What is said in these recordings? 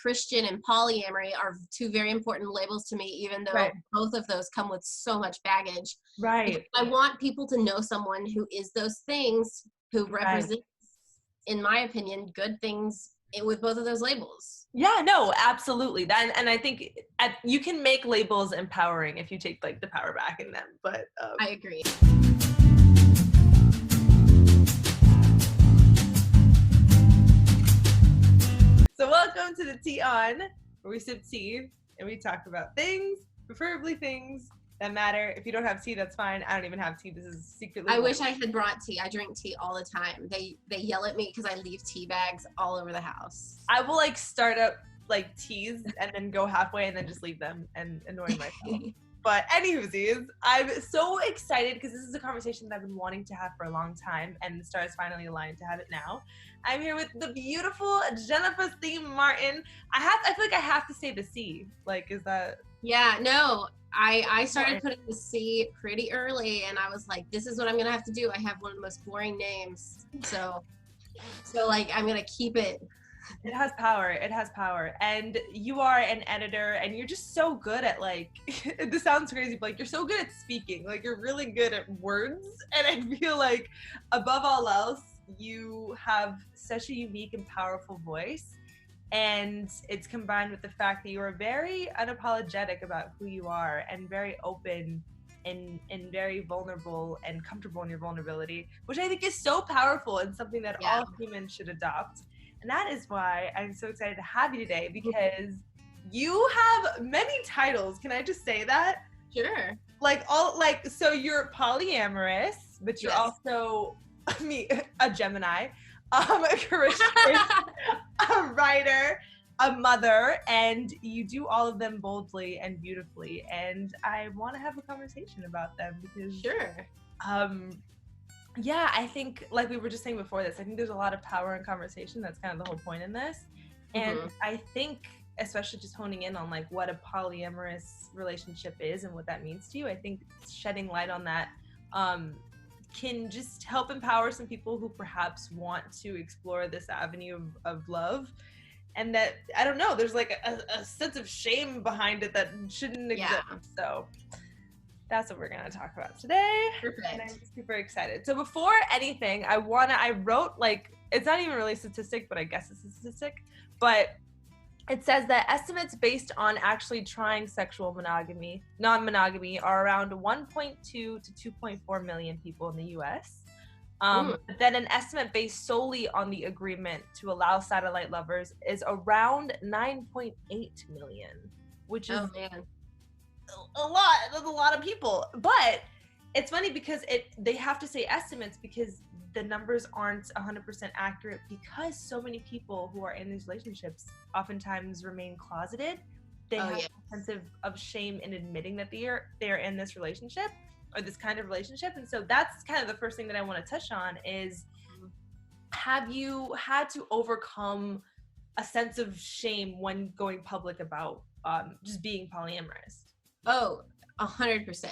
Christian and polyamory are two very important labels to me, even though both of those come with so much baggage. Right. I want people to know someone who is those things, who represents, in my opinion, good things with both of those labels. Yeah, no, absolutely. And I think you can make labels empowering if you take like the power back in them. But I agree. So welcome to the Tea On, where we sip tea and we talk about things, preferably things that matter. If you don't have tea, that's fine. I don't even have tea. This is secretly. I wish I had brought tea. I drink tea all the time. They yell at me because I leave tea bags all over the house. I will like start up like teas and then go halfway and then just leave them and annoy myself. But anywhoosies, I'm so excited because this is a conversation that I've been wanting to have for a long time, and the stars finally aligned to have it now. I'm here with the beautiful Jennifer C. Martin. I feel like I have to say the C. Like, is that? Yeah, no. I started putting the C pretty early, and I was like, this is what I'm gonna have to do. I have one of the most boring names, so like I'm gonna keep it. It has power. It has power. And you are an editor, and you're just so good at like, this sounds crazy, but like you're so good at speaking. Like you're really good at words. And I feel like above all else, you have such a unique and powerful voice. And it's combined with the fact that you are very unapologetic about who you are and very open and very vulnerable and comfortable in your vulnerability, which I think is so powerful and something that all humans should adopt. And that is why I'm so excited to have you today, because you have many titles. Can I just say that? Sure. So you're polyamorous, but you're also a Gemini, a Christian, a writer, a mother, and you do all of them boldly and beautifully. And I want to have a conversation about them because yeah, I think, like we were just saying before this, I think there's a lot of power in conversation. That's kind of the whole point in this. And I think, especially just honing in on like what a polyamorous relationship is and what that means to you, I think shedding light on that can just help empower some people who perhaps want to explore this avenue of love. And that, I don't know, there's like a sense of shame behind it that shouldn't exist. So that's what we're going to talk about today. Perfect. And I'm super excited. So before anything, I wrote like, it's not even really a statistic, but I guess it's a statistic, but it says that estimates based on actually trying sexual non-monogamy are around 1.2 to 2.4 million people in the US. But then an estimate based solely on the agreement to allow satellite lovers is around 9.8 million, which is a lot. That's a lot of people. But it's funny because they have to say estimates because the numbers aren't 100% accurate, because so many people who are in these relationships oftentimes remain closeted. They have a sense of shame in admitting that they're in this relationship or this kind of relationship. And so that's kind of the first thing that I want to touch on is, have you had to overcome a sense of shame when going public about just being polyamorous? Oh, 100%.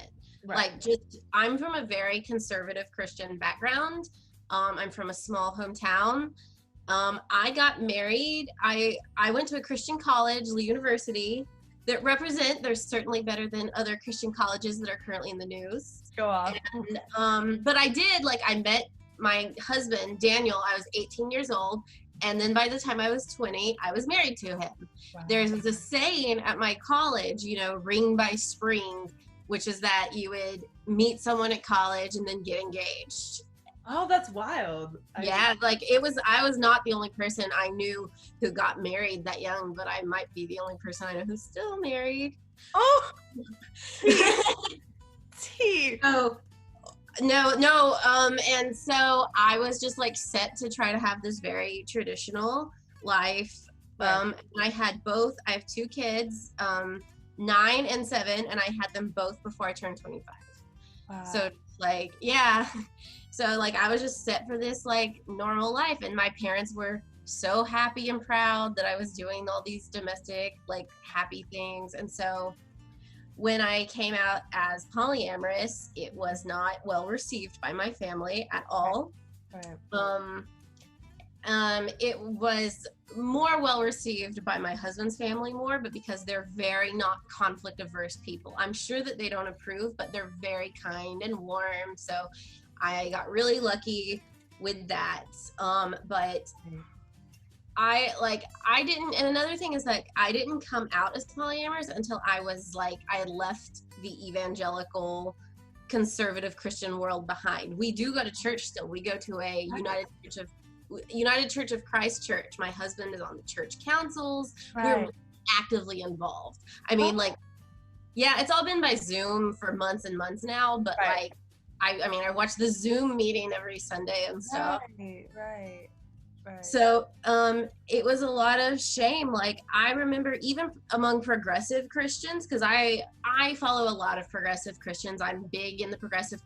Right. Like, I'm from a very conservative Christian background. I'm from a small hometown. I got married. I went to a Christian college, Lee University, they're certainly better than other Christian colleges that are currently in the news. Go off. And, but I met my husband, Daniel. I was 18 years old. And then by the time I was 20, I was married to him. Wow. There's a saying at my college, ring by spring, which is that you would meet someone at college and then get engaged. Oh, that's wild. I was not the only person I knew who got married that young, but I might be the only person I know who's still married. Oh! Tea. Oh, no. And so I was just like set to try to have this very traditional life. And I have 2 kids, 9 and 7, and I had them both before I turned 25. Wow. So So like I was just set for this like normal life, and my parents were so happy and proud that I was doing all these domestic like happy things. And so when I came out as polyamorous, it was not well received by my family at all. Right. It was more well received by my husband's family but because they're very not conflict averse people. I'm sure that they don't approve, but they're very kind and warm. So I got really lucky with that. But I didn't, and another thing is that I didn't come out as polyamorous until I had left the evangelical conservative Christian world behind. We do go to church still. We go to a United Church of Christ church. My husband is on the church councils. We're actively involved. I mean, it's all been by Zoom for months and months now, but I watch the Zoom meeting every Sunday and stuff. Right. So it was a lot of shame. Like, I remember even among progressive Christians, because I follow a lot of progressive Christians. I'm big in the progressive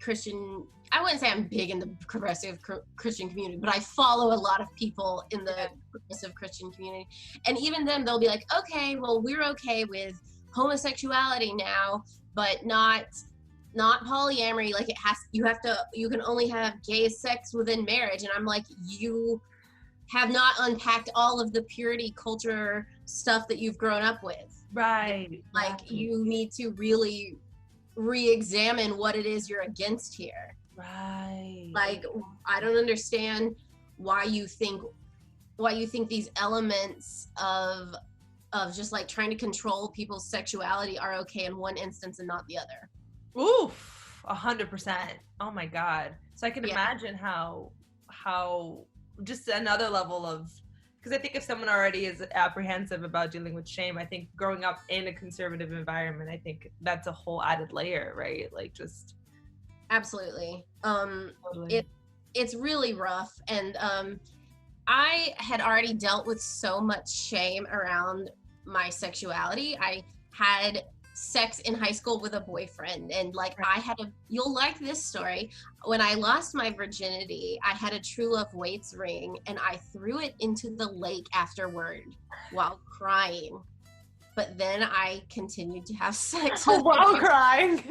Christian. I wouldn't say I'm big in the progressive Christian community, but I follow a lot of people in the progressive Christian community. And even then, they'll be like, okay, well, we're okay with homosexuality now, but not polyamory. Like, you can only have gay sex within marriage. And I'm like, you have not unpacked all of the purity culture stuff that you've grown up with. Right. Like, you need to really re-examine what it is you're against here. Right. Like, I don't understand why you think these elements of just like trying to control people's sexuality are okay in one instance and not the other. Oof, 100%. Oh my God. So I can imagine how just another level of, because I think if someone already is apprehensive about dealing with shame, I think growing up in a conservative environment, I think that's a whole added layer, right? Like, just. Absolutely. Totally. It's really rough. And I had already dealt with so much shame around my sexuality. I had sex in high school with a boyfriend, and you'll like this story. When I lost my virginity, I had a True Love Waits ring, and I threw it into the lake afterward while crying. But then I continued to have sex with while crying.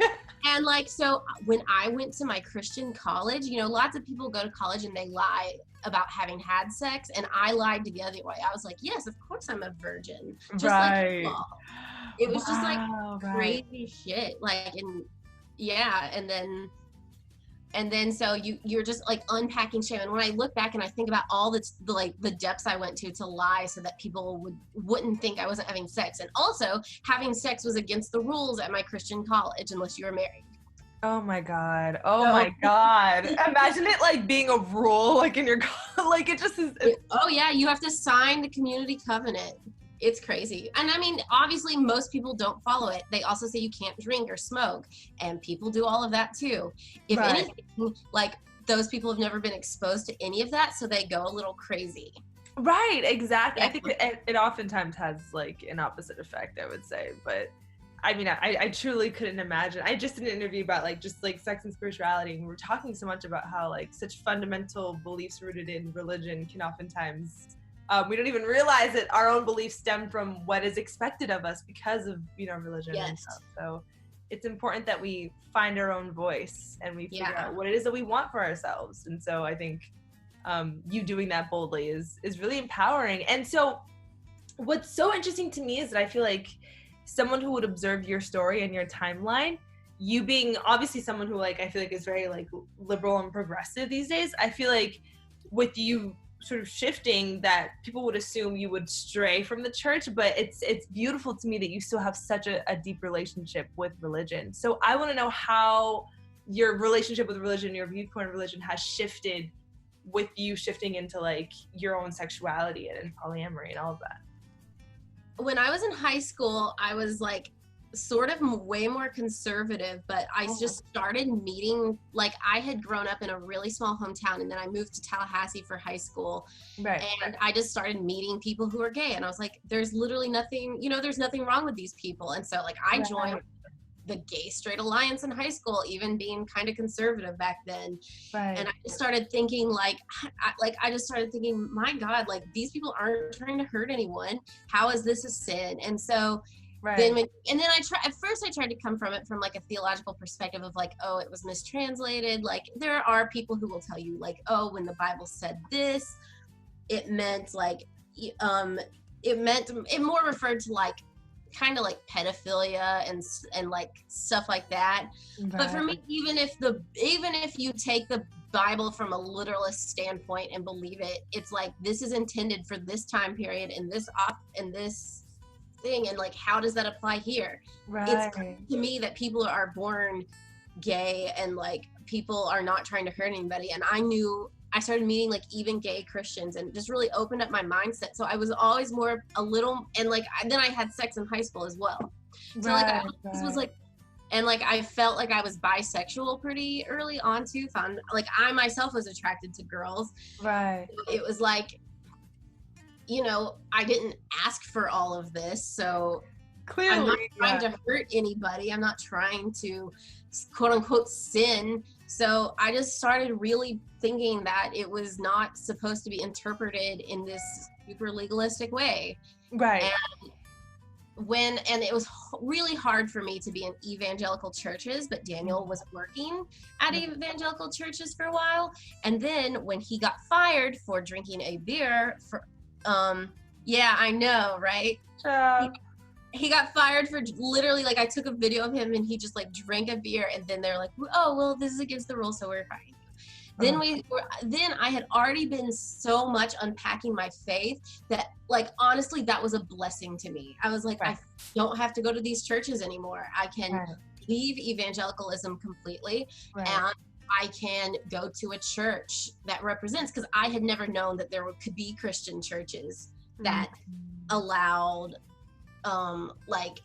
And so when I went to my Christian college, lots of people go to college and they lie about having had sex, and I lied the other way. I was like, yes, of course I'm a virgin. Just like you all. It was just like crazy shit. And then so you're just like unpacking shame. And when I look back and I think about all the depths I went to lie so that people wouldn't think I wasn't having sex. And also, having sex was against the rules at my Christian college unless you were married. Oh my God. My God. Imagine it like being a rule, like in your, like it just is. Oh yeah. You have to sign the community covenant. It's crazy. And I mean, obviously most people don't follow it. They also say you can't drink or smoke, and people do all of that too. If anything, like, those people have never been exposed to any of that, so they go a little crazy. Right, exactly. I think it oftentimes has like an opposite effect, I would say. But I mean, I truly couldn't imagine. I just did an interview about just sex and spirituality, and we're talking so much about how such fundamental beliefs rooted in religion can oftentimes we don't even realize that our own beliefs stem from what is expected of us because of religion and stuff. So it's important that we find our own voice and we figure out what it is that we want for ourselves. And so I think you doing that boldly is really empowering. And so what's so interesting to me is that I feel like someone who would observe your story and your timeline, you being obviously someone who I feel like is very liberal and progressive these days, I feel like with you sort of shifting that people would assume you would stray from the church, but it's beautiful to me that you still have such a deep relationship with religion. So I want to know how your relationship with religion, your viewpoint of religion has shifted with you shifting into your own sexuality and polyamory and all of that. When I was in high school, I was sort of way more conservative, but I just started meeting, I had grown up in a really small hometown, and then I moved to Tallahassee for high school. Right. And I just started meeting people who were gay, and I was like, there's literally nothing, there's nothing wrong with these people. And so I joined the Gay Straight Alliance in high school, even being kind of conservative back then. Right. And I just started thinking my God, these people aren't trying to hurt anyone. How is this a sin? And so then at first I tried to come from it from a theological perspective of it was mistranslated. There are people who will tell you when the Bible said this, it meant like, it more referred to like kind of like pedophilia and like stuff like that. Right. But for me, even if you take the Bible from a literalist standpoint and believe it, it's like, this is intended for this time period and this thing, and like, how does that apply here? Right. It's to me that people are born gay and like people are not trying to hurt anybody, and I started meeting like even gay Christians and just really opened up my mindset. So I was always more a little, and like then I had sex in high school as well. So like this was like, and like I felt like I was bisexual pretty early on too. Found like I myself was attracted to girls. Right. It was like, you know, I didn't ask for all of this, so clearly I'm not trying to hurt anybody. I'm not trying to quote unquote sin. So I just started really thinking that it was not supposed to be interpreted in this super legalistic way. Right. And it was really hard for me to be in evangelical churches, but Daniel was working at evangelical churches for a while. And then when he got fired for drinking a beer yeah, I know, right? He got fired for literally, like, I took a video of him and he just like drank a beer, and then they're like, oh, well, this is against the rules, so we're fine. Then I had already been so much unpacking my faith that, like, honestly, that was a blessing to me. I was like, I don't have to go to these churches anymore. I can leave evangelicalism completely, and I can go to a church that represents, because I had never known that there could be Christian churches that allowed like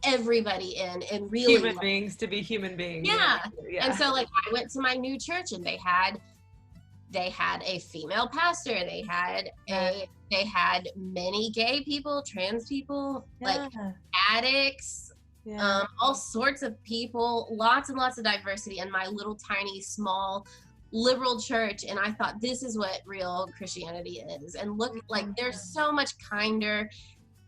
everybody in, and really human beings to be human beings. Yeah. And so like I went to my new church and they had a female pastor, they had many gay people, trans people, like addicts, all sorts of people, lots and lots of diversity in my little tiny small liberal church. And I thought, this is what real Christianity is. And look, like, they're so much kinder.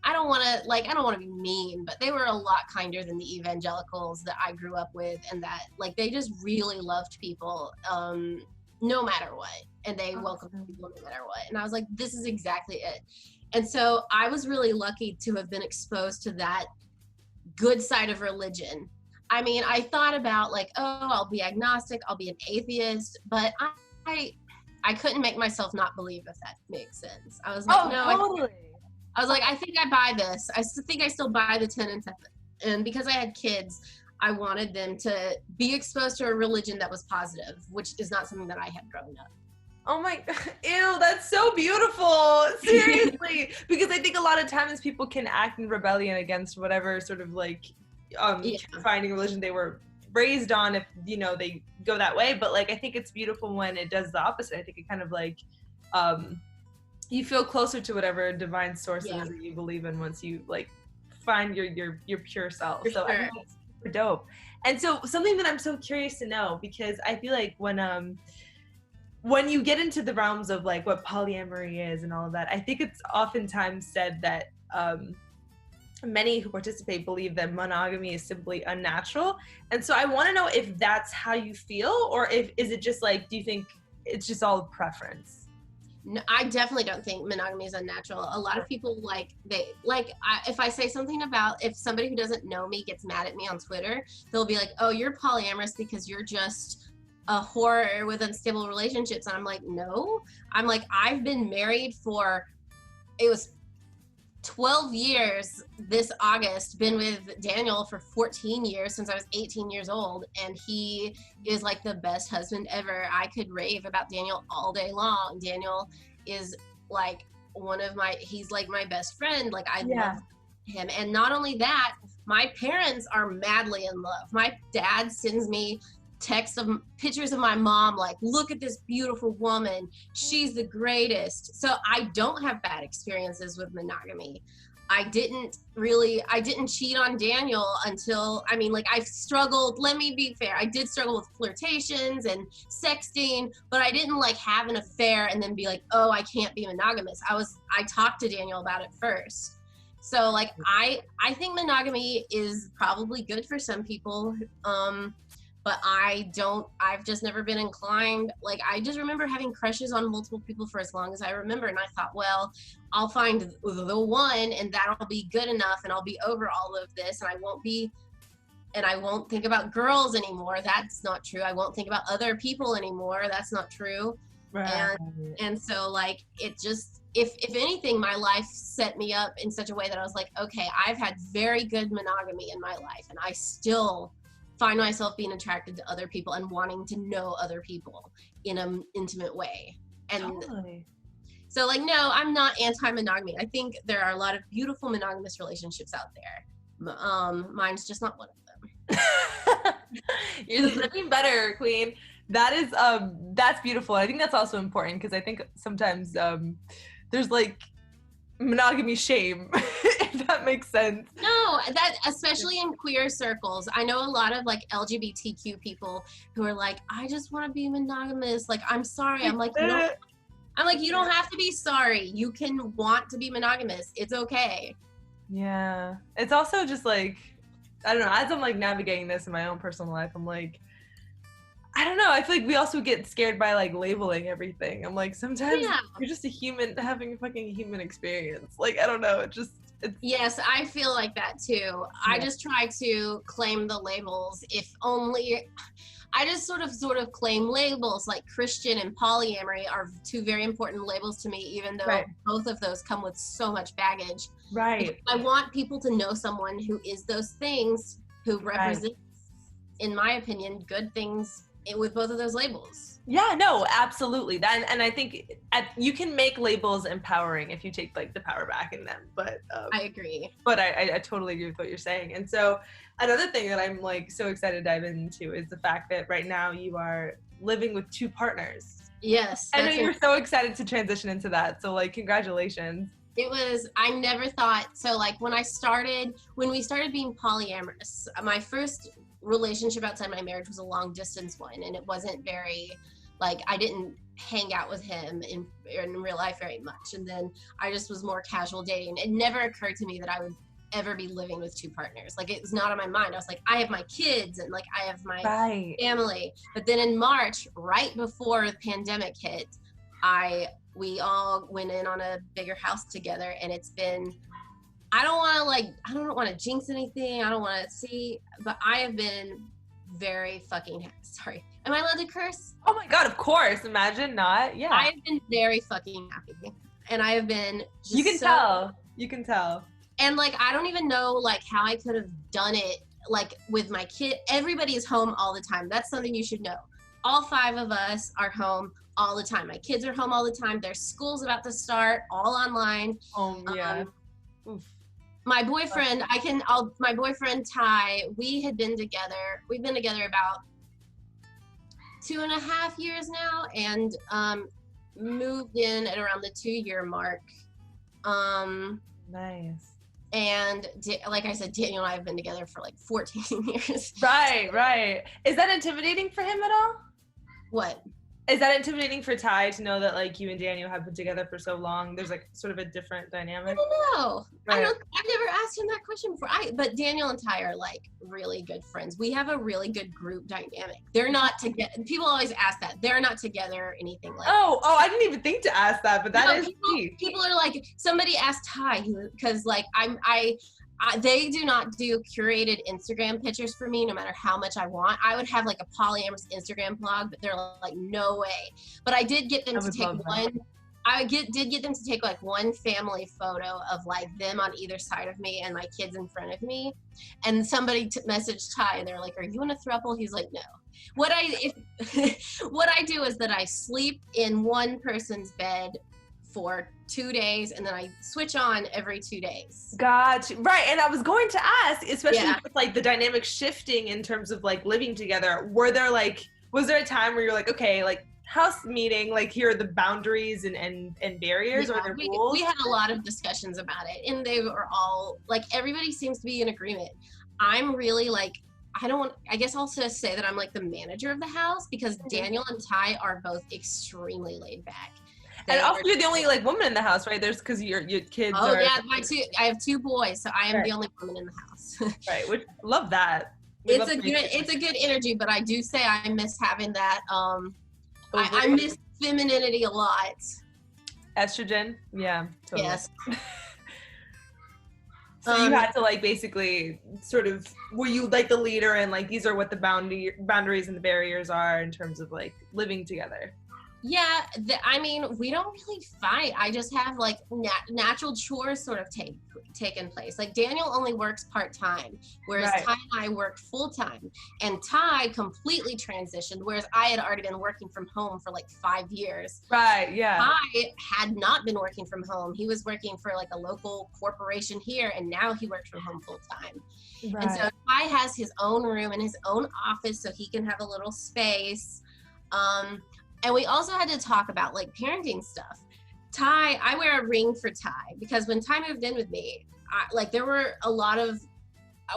I don't want to be mean, but they were a lot kinder than the evangelicals that I grew up with, and that, like, they just really loved people no matter what, and they welcomed people no matter what. And I was like, this is exactly it. And so I was really lucky to have been exposed to that good side of religion. I mean, I thought about like, oh, I'll be agnostic, I'll be an atheist, but I couldn't make myself not believe, if that makes sense. I was like, totally. I was like, I think I buy this. I think I still buy the 10 and 7. And because I had kids, I wanted them to be exposed to a religion that was positive, which is not something that I had growing up. Oh my, ew, that's so beautiful. Seriously. Because I think a lot of times people can act in rebellion against whatever sort of like finding religion they were raised on, if, you know, they go that way. But like, I think it's beautiful when it does the opposite. I think it kind of like, you feel closer to whatever divine source it is that you believe in once you like find your pure self. For so sure. I think that's super dope. And so something that I'm so curious to know, because I feel like when you get into the realms of like what polyamory is and all of that, I think it's oftentimes said that many who participate believe that monogamy is simply unnatural. And so I want to know if that's how you feel, or is it just like, do you think it's just all preference? No, I definitely don't think monogamy is unnatural. A lot of people if I say something about, if somebody who doesn't know me gets mad at me on Twitter, they'll be like, oh, you're polyamorous because you're just a whore with unstable relationships. And I'm like, no. I'm like, I've been married for, it was 12 years this August, been with Daniel for 14 years since I was 18 years old, and he is like the best husband ever. I could rave about Daniel all day long. Daniel is like he's like my best friend. Like, I love him. And not only that, my parents are madly in love. My dad sends me texts of pictures of my mom, like, look at this beautiful woman, she's the greatest. So I don't have bad experiences with monogamy. I didn't cheat on Daniel until, I mean, like, I've struggled, let me be fair, I did struggle with flirtations and sexting, but I didn't like have an affair and then be like, oh, I can't be monogamous. I talked to Daniel about it first. So like, I think monogamy is probably good for some people, but I've just never been inclined. Like, I just remember having crushes on multiple people for as long as I remember. And I thought, well, I'll find the one and that'll be good enough and I'll be over all of this and I won't think about girls anymore. That's not true. I won't think about other people anymore. That's not true. Right. And so like, it just, if anything, my life set me up in such a way that I was like, okay, I've had very good monogamy in my life and I still find myself being attracted to other people and wanting to know other people in an intimate way. And totally. So like, no, I'm not anti-monogamy. I think there are a lot of beautiful monogamous relationships out there. Mine's just not one of them. You're living better, queen. That is, that's beautiful. I think that's also important because I think sometimes there's like monogamy shame, if that makes sense. No, that especially in queer circles. I know a lot of like LGBTQ people who are like, I just want to be monogamous. Like, I'm sorry. I'm like, you don't have to be sorry. You can want to be monogamous. It's okay. Yeah. It's also just like, I don't know, as I'm like navigating this in my own personal life, I'm like, I don't know, I feel like we also get scared by like labeling everything. I'm like, sometimes you're just a human having a fucking human experience. Like, I don't know, it's Yes, I feel like that too. Yeah. I just try to claim the labels, if only, I just sort of claim labels. Like Christian and polyamory are two very important labels to me, even though both of those come with so much baggage. Right. I want people to know someone who is those things, who represents, in my opinion, good things with both of those labels. Yeah, no, absolutely. And I think you can make labels empowering if you take like the power back in them. But I agree. But I totally agree with what you're saying. And so another thing that I'm like so excited to dive into is the fact that right now you are living with 2 partners. Yes. I know you're so excited to transition into that. So like, congratulations. I never thought, so like when we started being polyamorous, my first relationship outside my marriage was a long distance one, and it wasn't very, like, I didn't hang out with him in real life very much, and then I just was more casual dating. It never occurred to me that I would ever be living with 2 partners. Like, it was not on my mind. I was like, I have my kids and like I have my family. But then in March, right before the pandemic hit, we all went in on a bigger house together, and it's been, I don't want to jinx anything. I don't want to see, but I have been very fucking sorry. Am I allowed to curse? Oh my God, of course. Imagine not. Yeah. I have been very fucking happy. And I have been just You can tell. And like, I don't even know like how I could have done it like with my kid. Everybody is home all the time. That's something you should know. All 5 of us are home all the time. My kids are home all the time. Their school's about to start, all online. Oh yeah. My boyfriend, my boyfriend Ty, we've been together about 2.5 years now, and moved in at around the 2-year mark. Nice. And like I said, Daniel and I have been together for like 14 years. Right. Is that intimidating for him at all? What? Is that intimidating for Ty to know that like you and Daniel have been together for so long? There's like sort of a different dynamic. I don't know. Right. I've never asked him that question before. But Daniel and Ty are like really good friends. We have a really good group dynamic. They're not together. People always ask that. They're not together or anything like that. Oh, I didn't even think to ask that, but that is key. People are like, somebody asked Ty, because like they do not do curated Instagram pictures for me, no matter how much I want. I would have like a polyamorous Instagram blog, but they're like, no way. But I did get them to take one. Did get them to take like one family photo of like them on either side of me and my kids in front of me. And somebody messaged Ty and they're like, are you in a throuple? He's like, no. What I do is that I sleep in one person's bed for 2 days, and then I switch on every 2 days. Gotcha. Right. And I was going to ask, especially with like the dynamic shifting in terms of like living together, was there a time where you're like, okay, like house meeting, like here are the boundaries and barriers, or the rules? We had a lot of discussions about it, and they were all like, everybody seems to be in agreement. I'm really like, I guess I'll just say that I'm like the manager of the house, because Daniel and Ty are both extremely laid back. And also you're the only like woman in the house, right? There's because your kids are. Oh yeah, I have 2 boys, so I am the only woman in the house. Right, which love that. It's a good energy, but I do say I miss having that. I miss femininity a lot. Estrogen, yeah, totally. Yes. So you had to like basically sort of, were you like the leader and like these are what the boundaries and the barriers are in terms of like living together? Yeah, I mean, we don't really fight. I just have like natural chores sort of taken place. Like Daniel only works part-time, whereas Ty and I work full-time. And Ty completely transitioned, whereas I had already been working from home for like 5 years. Right, yeah. Ty had not been working from home. He was working for like a local corporation here, and now he works from home full-time. Right. And so Ty has his own room and his own office so he can have a little space. And we also had to talk about like parenting stuff. Ty, I wear a ring for Ty because when Ty moved in with me, there were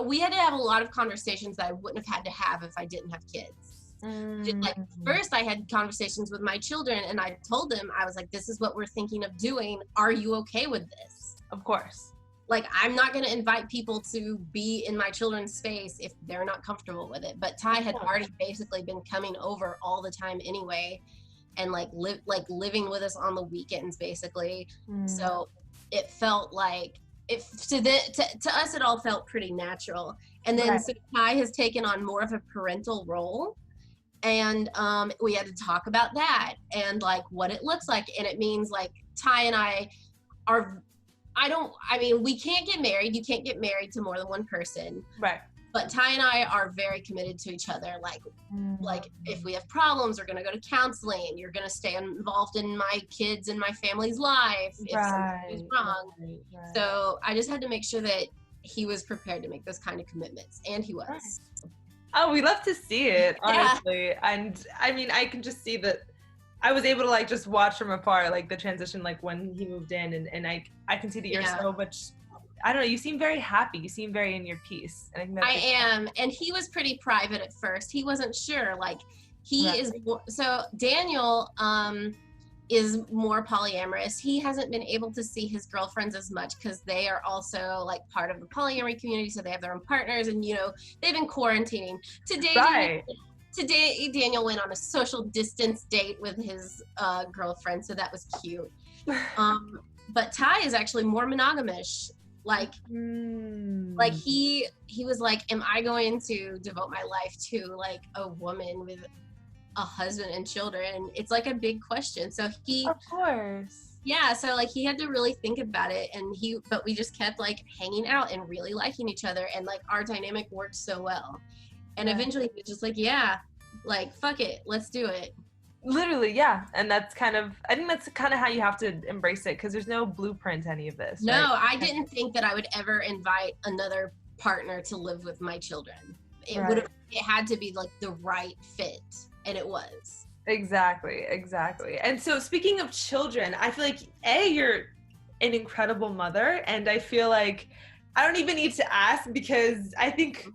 we had to have a lot of conversations that I wouldn't have had to have if I didn't have kids. Like first I had conversations with my children and I told them, I was like, this is what we're thinking of doing. Are you okay with this? Of course. Like, I'm not going to invite people to be in my children's space if they're not comfortable with it. But Ty had already basically been coming over all the time anyway, and living with us on the weekends basically. So it felt like to us it all felt pretty natural. And then so Ty has taken on more of a parental role, and we had to talk about that and like what it looks like. And it means like Ty and I are. We can't get married. You can't get married to more than one person. Right. But Ty and I are very committed to each other. Like if we have problems, we're going to go to counseling. You're going to stay involved in my kids and my family's life if something is wrong. Right. So I just had to make sure that he was prepared to make those kind of commitments. And he was. Right. Oh, we love to see it, honestly. Yeah. And I mean, I can just see that I was able to like just watch from afar, like the transition, like when he moved in, and I can see that you're so much, I don't know, you seem very happy. You seem very in your peace. And I think that's am. And he was pretty private at first. He wasn't sure. Like he is. So Daniel is more polyamorous. He hasn't been able to see his girlfriends as much because they are also like part of the polyamory community. So they have their own partners and, they've been quarantining. Today, Daniel went on a social distance date with his girlfriend, so that was cute. But Ty is actually more monogamish. Like he was like, am I going to devote my life to like a woman with a husband and children? It's like a big question. So of course. Yeah, so like he had to really think about it, but we just kept like hanging out and really liking each other, and like our dynamic worked so well. And eventually he was just like, yeah, like, fuck it, let's do it. Literally, yeah. And I think that's kind of how you have to embrace it, because there's no blueprint to any of this. No, right? I didn't think that I would ever invite another partner to live with my children. It had to be like the right fit, and it was. Exactly. And so speaking of children, I feel like, you're an incredible mother, and I feel like I don't even need to ask, because I think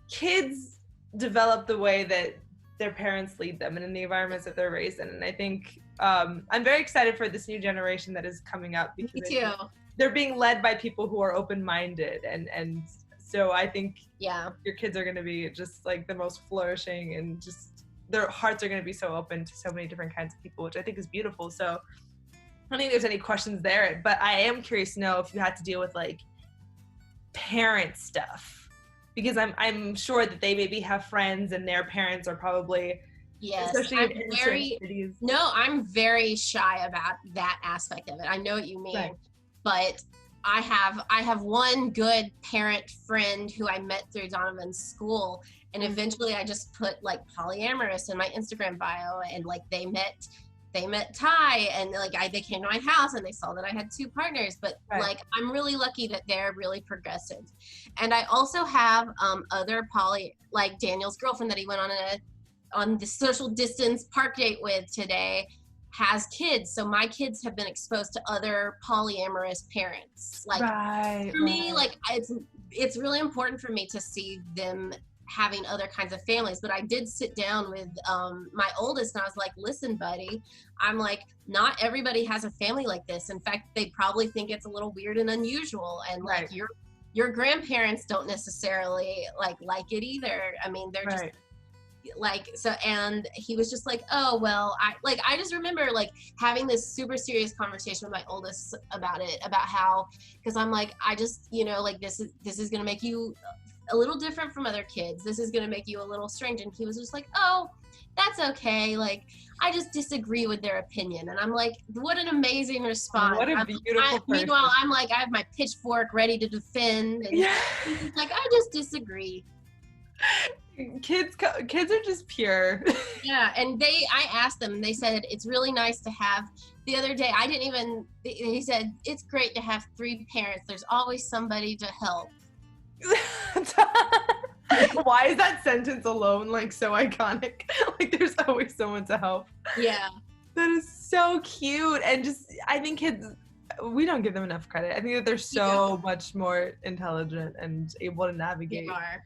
kids develop the way that their parents lead them and in the environments that they're raised in. And I think I'm very excited for this new generation that is coming up, because Me too. They're being led by people who are open-minded, and so I think your kids are going to be just like the most flourishing, and just their hearts are going to be so open to so many different kinds of people, which I think is beautiful. So I don't think there's any questions there, but I am curious to know if you had to deal with like parent stuff. Because I'm sure that they maybe have friends and their parents are probably, especially I'm very shy about that aspect of it. I know what you mean, but I have one good parent friend who I met through Donovan's school, and eventually I just put like polyamorous in my Instagram bio, and like they met Ty, and like they came to my house and they saw that I had 2 partners, but like I'm really lucky that they're really progressive. And I also have other like Daniel's girlfriend that he went on the social distance park date with today has kids, so my kids have been exposed to other polyamorous parents. Like for me, like it's really important for me to see them having other kinds of families. But I did sit down with my oldest, and I was like, listen, buddy, I'm like, not everybody has a family like this. In fact, they probably think it's a little weird and unusual, and like your grandparents don't necessarily like it either. I mean, they're just like, so, and he was just like, oh, well, I just remember like having this super serious conversation with my oldest about it, about how, because I'm like, I just, you know, like this is going to make you a little different from other kids. This is going to make you a little strange. And he was just like, oh, that's okay. Like, I just disagree with their opinion. And I'm like, what an amazing response. What a beautiful person. Meanwhile, I'm like, I have my pitchfork ready to defend. And he's like, I just disagree. Kids are just pure. Yeah, and I asked them, and they said it's really nice to have. The other day, he said it's great to have 3 parents. There's always somebody to help. Why is that sentence alone like so iconic? Like there's always someone to help. Yeah. That is so cute. And just, I think kids, we don't give them enough credit. I think that they're so much more intelligent and able to navigate. They are.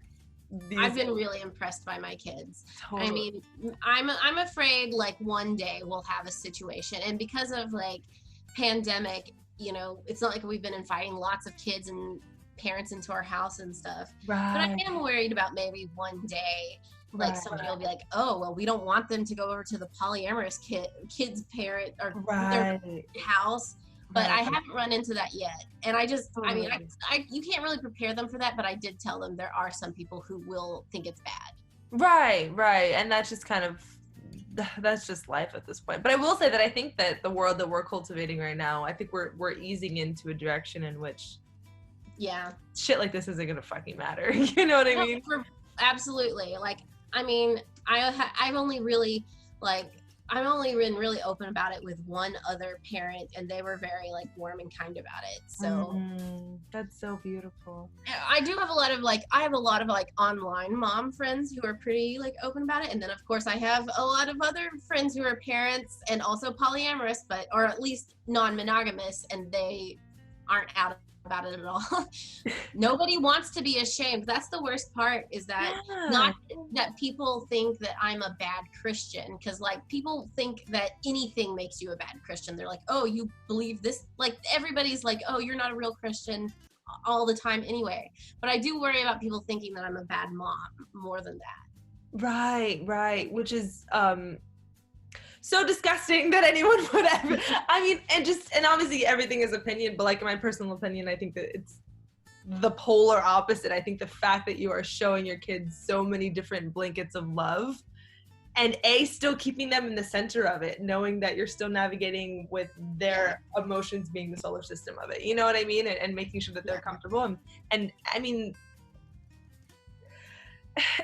I've been really impressed by my kids. Totally. I mean, I'm afraid like one day we'll have a situation, and because of like pandemic, you know, it's not like we've been inviting lots of kids and parents into our house and stuff. Right. But I am worried about maybe one day like somebody will be like, oh, well, we don't want them to go over to the polyamorous kids parent or their house. But I haven't run into that yet. And I just, I mean, you can't really prepare them for that, but I did tell them there are some people who will think it's bad. Right. And that's just kind of, that's just life at this point. But I will say that I think that the world that we're cultivating right now, I think we're easing into a direction in which shit like this isn't going to fucking matter. You know what I mean? Absolutely. Like, I mean, I've only been really open about it with one other parent, and they were very like warm and kind about it. So that's so beautiful. I have a lot of online mom friends who are pretty like open about it, and then of course I have a lot of other friends who are parents and also polyamorous, or at least non-monogamous, and they aren't out about it at all. Nobody wants to be ashamed. That's the worst part, is that not that people think that I'm a bad Christian, because like people think that anything makes you a bad Christian. They're like, oh, you believe this, like everybody's like, oh, you're not a real Christian all the time anyway. But I do worry about people thinking that I'm a bad mom more than that. Right, which is so disgusting that anyone would ever, I mean, and obviously everything is opinion, but like in my personal opinion, I think that it's the polar opposite. I think the fact that you are showing your kids so many different blankets of love, and still keeping them in the center of it, knowing that you're still navigating with their emotions being the solar system of it. You know what I mean? And making sure that they're comfortable. And I mean,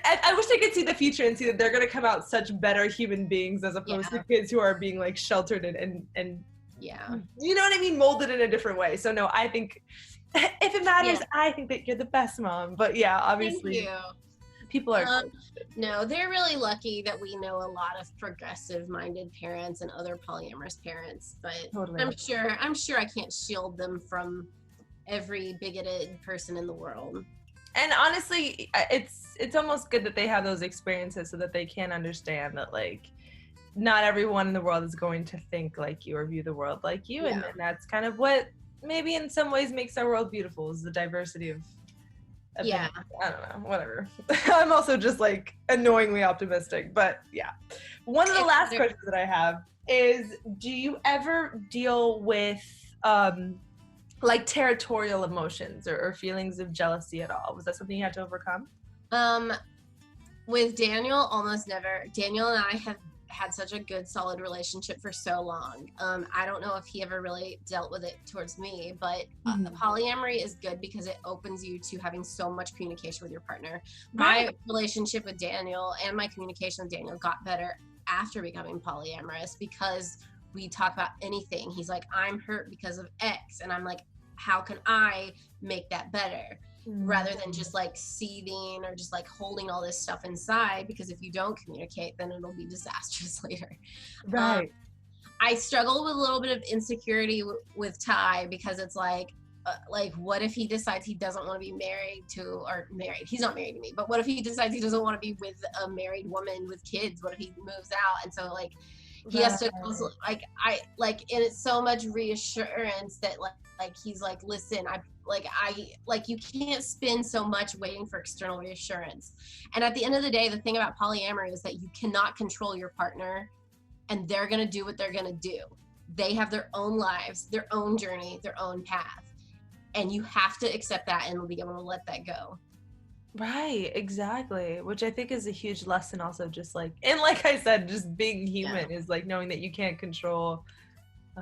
I wish I could see the future and see that they're going to come out such better human beings as opposed to kids who are being like sheltered and you know what I mean, molded in a different way. So no, I think if it matters, I think that you're the best mom. But obviously people are no, they're really lucky that we know a lot of progressive minded parents and other polyamorous parents, but totally. I'm sure I can't shield them from every bigoted person in the world. And honestly, it's almost good that they have those experiences so that they can understand that like not everyone in the world is going to think like you or view the world like you. And that's kind of what maybe in some ways makes our world beautiful, is the diversity of I don't know, whatever. I'm also just like annoyingly optimistic, but one of the last questions that I have is, do you ever deal with like territorial emotions or feelings of jealousy at all? Was that something you had to overcome? With Daniel, almost never. Daniel and I have had such a good, solid relationship for so long. I don't know if he ever really dealt with it towards me, but the polyamory is good because it opens you to having so much communication with your partner. My relationship with Daniel and my communication with Daniel got better after becoming polyamorous, because we talk about anything. He's like, I'm hurt because of X, and I'm like, how can I make that better? Rather than just like seething or just like holding all this stuff inside, because if you don't communicate, then it'll be disastrous later. Right. I struggle with a little bit of insecurity with Ty, because it's like what if he decides he doesn't want to be married, he's not married to me, but what if he decides he doesn't want to be with a married woman with kids? What if he moves out? And so like He has to also, like, and it's so much reassurance that like he's like, listen, you can't spend so much waiting for external reassurance. And at the end of the day, the thing about polyamory is that you cannot control your partner, and they're going to do what they're going to do. They have their own lives, their own journey, their own path. And you have to accept that and be able to let that go. Right, exactly. Which I think is a huge lesson also, just like, and like I said, just being human is like knowing that you can't control.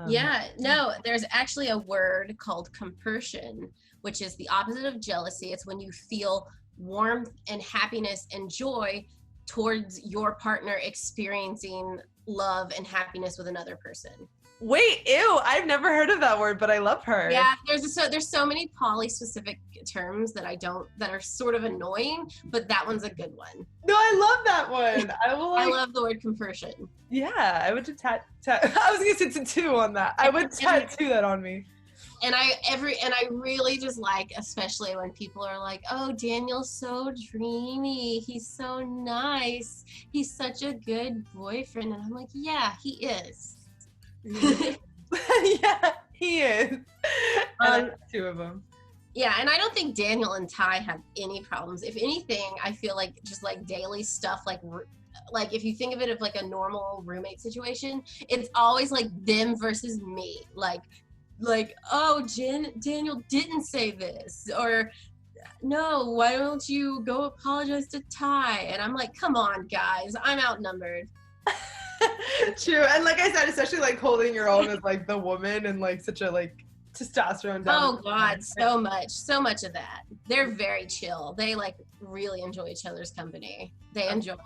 There's actually a word called compersion, which is the opposite of jealousy. It's when you feel warmth and happiness and joy towards your partner experiencing love and happiness with another person. Wait, ew, I've never heard of that word, but I love her. Yeah, there's so many poly-specific terms that are sort of annoying, but that one's a good one. No, I love that one. I love the word compersion. Yeah, I would just I was gonna say tattoo on that. I would tattoo that on me. And I really just like, especially when people are like, oh, Daniel's so dreamy, he's so nice, he's such a good boyfriend, and I'm like, yeah, he is. Yeah, he is. And two of them. Yeah, and I don't think Daniel and Ty have any problems. If anything, I feel like just like daily stuff, like if you think of it of like a normal roommate situation, it's always like them versus me. Like oh, Daniel didn't say this, or no, why don't you go apologize to Ty? And I'm like, come on, guys, I'm outnumbered. True. And like I said, especially like holding your own as like the woman and like such a like testosterone down. Oh God, so much of that. They're very chill. They like really enjoy each other's company. They enjoy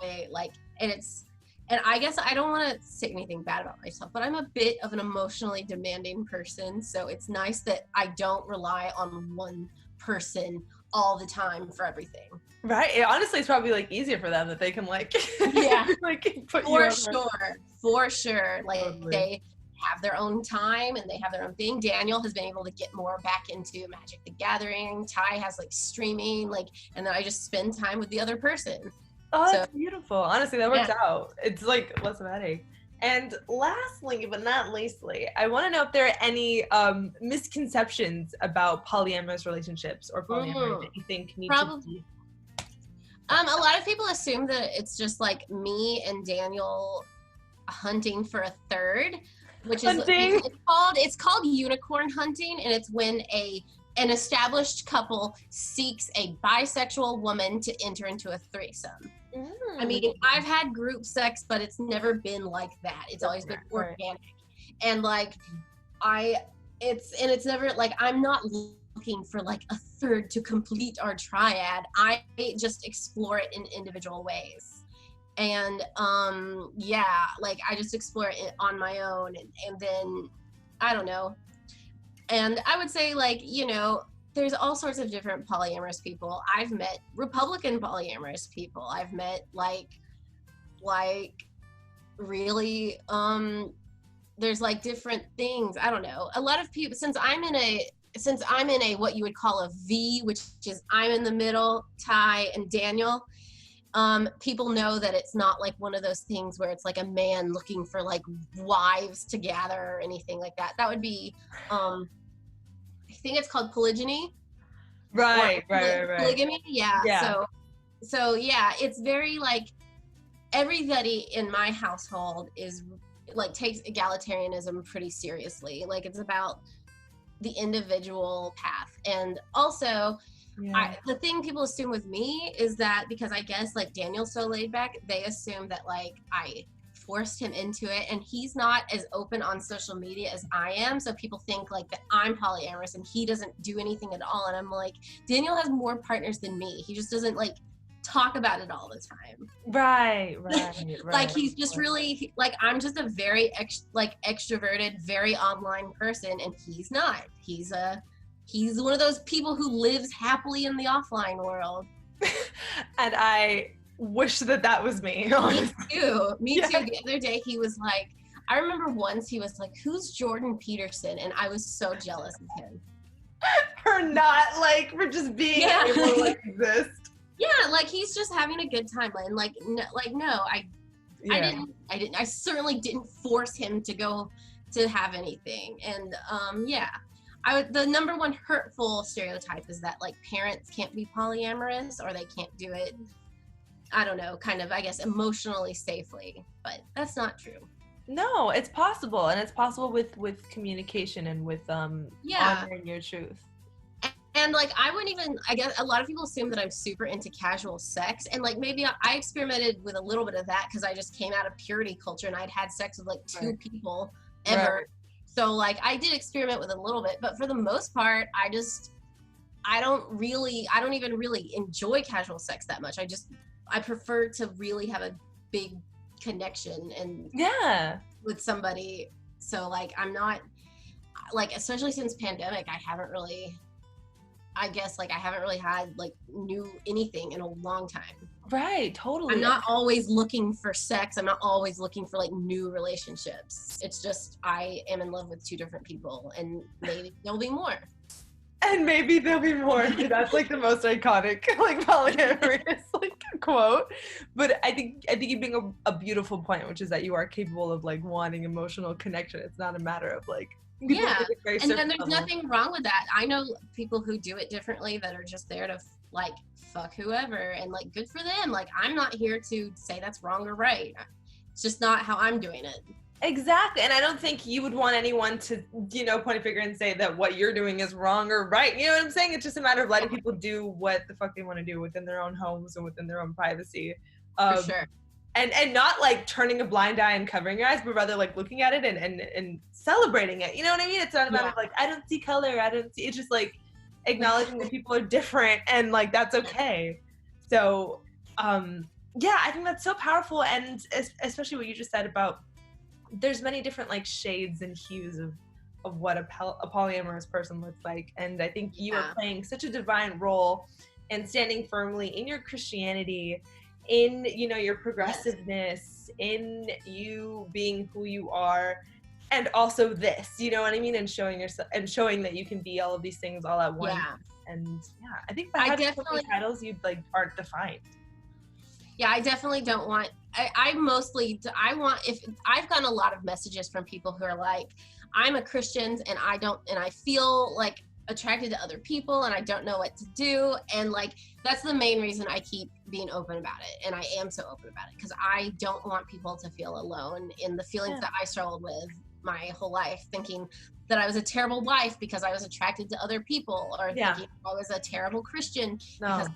and I guess I don't want to say anything bad about myself, but I'm a bit of an emotionally demanding person. So it's nice that I don't rely on one person all the time for everything. Right. Honestly, it's probably like easier for them that they can like, like put for sure. Like totally. They have their own time and they have their own thing. Daniel has been able to get more back into Magic the Gathering. Ty has like streaming, and then I just spend time with the other person. Oh, that's beautiful. Honestly, that works out. It's like less of a headache. And lastly, but not leastly, I want to know if there are any misconceptions about polyamorous relationships or polyamory that you think need to be. A lot of people assume that it's just like me and Daniel hunting for a third, which is it's called unicorn hunting, and it's when an established couple seeks a bisexual woman to enter into a threesome. I mean, I've had group sex, but it's never been like that. It's always been organic. And like it's never like, I'm not looking for like a third to complete our triad. I just explore it in individual ways. And like I just explore it on my own, and then I don't know. And I would say, like, there's all sorts of different polyamorous people. I've met Republican polyamorous people. I've met like really there's like different things. I don't know. A lot of people, since I'm in a what you would call a V, which is I'm in the middle, Ty and Daniel, people know that it's not like one of those things where it's like a man looking for like wives to gather or anything like that. That would be I think it's called polygyny. Right. Polygamy. Yeah. So yeah, it's very like everybody in my household is like takes egalitarianism pretty seriously. Like it's about the individual path. And also the thing people assume with me is that because I guess like Daniel's so laid back, they assume that like I forced him into it, and he's not as open on social media as I am, so people think like that I'm polyamorous and he doesn't do anything at all. And I'm like, Daniel has more partners than me, he just doesn't like talk about it all the time. Right. Like he's just really like, I'm just a very extroverted, very online person, and he's not. He's one of those people who lives happily in the offline world. And I wish that was me. Me too. The other day he was like, I remember once he was like, who's Jordan Peterson? And I was so jealous of him. For just being able to like exist. Yeah, like he's just having a good time. And like, no, I certainly didn't force him to go to have anything. And the number one hurtful stereotype is that like parents can't be polyamorous, or they can't do it, I don't know, kind of, I guess, emotionally safely, but that's not true. No, it's possible, and it's possible with communication and with honoring your truth. And like, I guess a lot of people assume that I'm super into casual sex, and like maybe I experimented with a little bit of that because I just came out of purity culture and I'd had sex with like 2 people ever. Right. So like I did experiment with it a little bit, but for the most part, I don't even really enjoy casual sex that much. I prefer to really have a big connection and with somebody. So like, I'm not like, especially since pandemic, I haven't really had like new anything in a long time. Right, totally. I'm not always looking for sex. I'm not always looking for like new relationships. It's just I am in love with 2 different people, and maybe there'll be more. And maybe there'll be more. That's like the most iconic like polyamorous like quote. But I think you bring a beautiful point, which is that you are capable of like wanting emotional connection. It's not a matter of like, and then there's nothing wrong with that. I know people who do it differently that are just there to like fuck whoever, and like good for them. Like, I'm not here to say that's wrong or right. It's just not how I'm doing it. Exactly. And I don't think you would want anyone to, point a finger and say that what you're doing is wrong or right. You know what I'm saying? It's just a matter of letting people do what the fuck they want to do within their own homes and within their own privacy. For sure. And not like turning a blind eye and covering your eyes, but rather like looking at it and celebrating it. You know what I mean? It's not a matter of like, I don't see color. It's just like acknowledging that people are different and like, that's okay. So, I think that's so powerful. And especially what you just said about there's many different like shades and hues of what a polyamorous person looks like. And I think you are playing such a divine role and standing firmly in your Christianity, in, your progressiveness, in you being who you are, and also this, you know what I mean? And showing yourself and showing that you can be all of these things all at once. Yeah. And I think by having so many titles, you like aren't defined. Yeah, I definitely don't want, if I've gotten a lot of messages from people who are like, I'm a Christian and I feel like attracted to other people and I don't know what to do. And like, that's the main reason I keep being open about it. And I am so open about it because I don't want people to feel alone in the feelings that I struggled with my whole life, thinking that I was a terrible wife because I was attracted to other people, or thinking I was a terrible Christian because I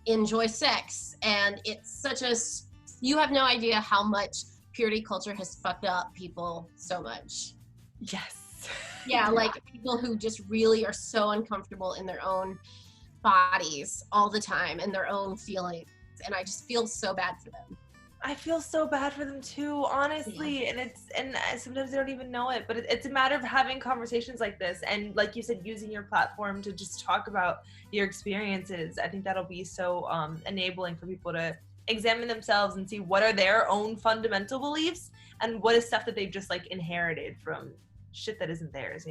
enjoy sex. And it's you have no idea how much purity culture has fucked up people so much. Yes. Yeah, like people who just really are so uncomfortable in their own bodies all the time and their own feelings. And I just feel so bad for them. I feel so bad for them too, honestly. Yeah. And sometimes they don't even know it, but it's a matter of having conversations like this. And like you said, using your platform to just talk about your experiences. I think that'll be so enabling for people to examine themselves and see what are their own fundamental beliefs and what is stuff that they've just like inherited from shit that isn't theirs,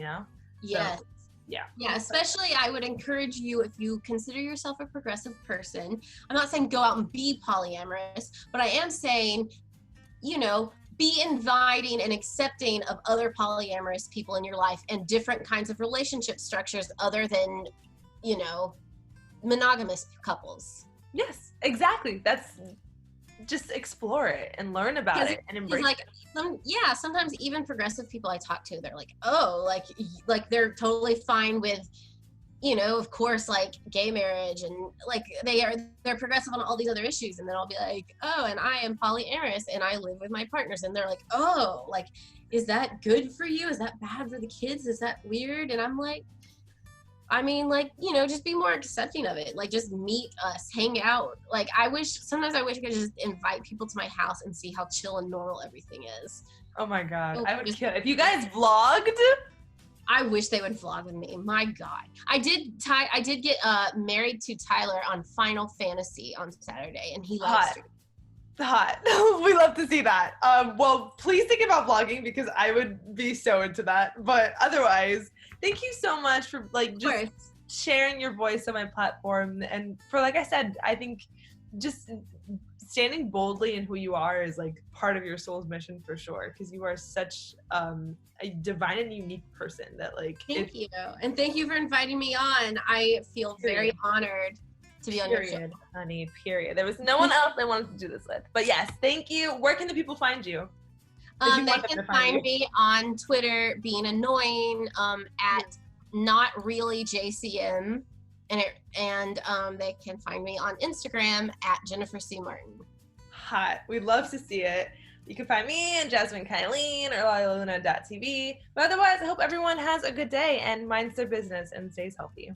Yes. So, yeah, especially I would encourage you, if you consider yourself a progressive person, I'm not saying go out and be polyamorous, but I am saying, be inviting and accepting of other polyamorous people in your life and different kinds of relationship structures other than, monogamous couples. Yes, exactly. That's just explore it and learn about it and embrace it. Sometimes even progressive people I talk to, they're like, oh, like they're totally fine with, of course, like gay marriage, and like they're progressive on all these other issues. And then I'll be like, oh, and I am polyamorous and I live with my partners. And they're like, oh, like, is that good for you? Is that bad for the kids? Is that weird? And I'm like, I mean, like, just be more accepting of it. Like, just meet us, hang out. Like, sometimes I wish I could just invite people to my house and see how chill and normal everything is. Oh my God. I would kill. If you guys vlogged. I wish they would vlog with me. My God. I did get married to Tyler on Final Fantasy on Saturday, and he loves it. Hot. We love to see that. Well, please think about vlogging because I would be so into that. But otherwise, thank you so much for like just sharing your voice on my platform. And for, like I said, I think just standing boldly in who you are is like part of your soul's mission for sure, because you are such a divine and unique person that like thank you, and thank you for inviting me on. I feel very honored to be on your show. Honey, period. There was no one else I wanted to do this with, but yes, thank you. Where can the people find you? They can find me on Twitter being annoying at not really JCM, and they can find me on Instagram at Jennifer C. Martin. Hot. We'd love to see it. You can find me and Jasmine Kylene or LalaLuna.tv. But otherwise, I hope everyone has a good day and minds their business and stays healthy.